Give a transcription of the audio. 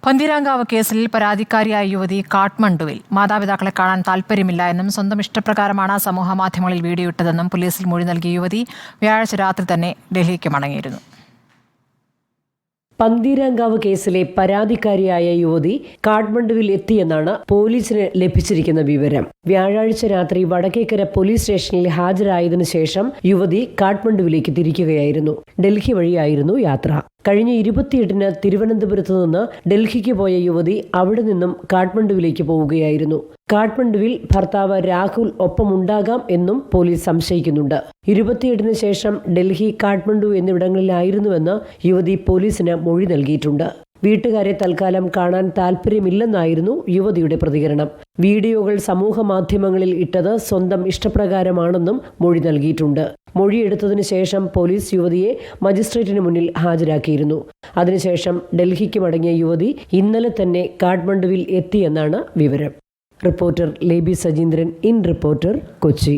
പന്തീരാങ്കാവ് കേസിൽ പരാതിക്കാരിയായ യുവതി കാഠ്മണ്ഡുവിൽ മാതാപിതാക്കളെ കാണാൻ താൽപ്പര്യമില്ല എന്നും സ്വന്തം ഇഷ്ടപ്രകാരമാണ് സമൂഹമാധ്യമങ്ങളിൽ വീഡിയോ ഇട്ടതെന്നും പോലീസിൽ മൊഴി നൽകിയ യുവതി വ്യാഴാഴ്ച രാത്രി തന്നെ ഡൽഹിക്ക് മടങ്ങിയിരുന്നു. പന്തീരാങ്കാവ് കേസിലെ പരാതിക്കാരിയായ യുവതി കാഠ്മണ്ഡുവിൽ എത്തിയെന്നാണ് പോലീസിന് ലഭിച്ചിരിക്കുന്ന വിവരം. വ്യാഴാഴ്ച രാത്രി വടക്കേക്കര പോലീസ് സ്റ്റേഷനിൽ ഹാജരായതിനു ശേഷം യുവതി കാഠ്മണ്ഡുവിലേക്ക് തിരിക്കുകയായിരുന്നു. ഡൽഹി വഴിയായിരുന്നു യാത്ര. കഴിഞ്ഞ 28-ന് തിരുവനന്തപുരത്ത് നിന്ന് ഡൽഹിക്ക് പോയ യുവതി അവിടെ നിന്നും കാഠ്മണ്ഡുവിലേക്ക് പോവുകയായിരുന്നു. കാഠ്മണ്ഡുവിൽ ഭർത്താവ് രാഹുൽ ഒപ്പമുണ്ടാകാം എന്നും പോലീസ് സംശയിക്കുന്നുണ്ട്. 28-ന് ശേഷം ഡൽഹി, കാഠ്മണ്ഡു എന്നിവിടങ്ങളിലായിരുന്നുവെന്ന് യുവതി പോലീസിന് മൊഴി നൽകിയിട്ടുണ്ട്. വീട്ടുകാരെ തൽക്കാലം കാണാൻ താൽപ്പര്യമില്ലെന്നായിരുന്നു യുവതിയുടെ പ്രതികരണം. വീഡിയോകൾ സമൂഹ മാധ്യമങ്ങളിൽ ഇട്ടത് സ്വന്തം ഇഷ്ടപ്രകാരമാണെന്നും മൊഴി നൽകിയിട്ടുണ്ട്. മൊഴിയെടുത്തതിനു ശേഷം പോലീസ് യുവതിയെ മജിസ്ട്രേറ്റിന് മുന്നിൽ ഹാജരാക്കിയിരുന്നു. അതിനുശേഷം ഡൽഹിക്ക് മടങ്ങിയ യുവതി ഇന്നലെ തന്നെ കാഠ്മണ്ഡുവിൽ എത്തിയെന്നാണ് വിവരം. Reporter ലേബി Sajeendran, in reporter, Kochi.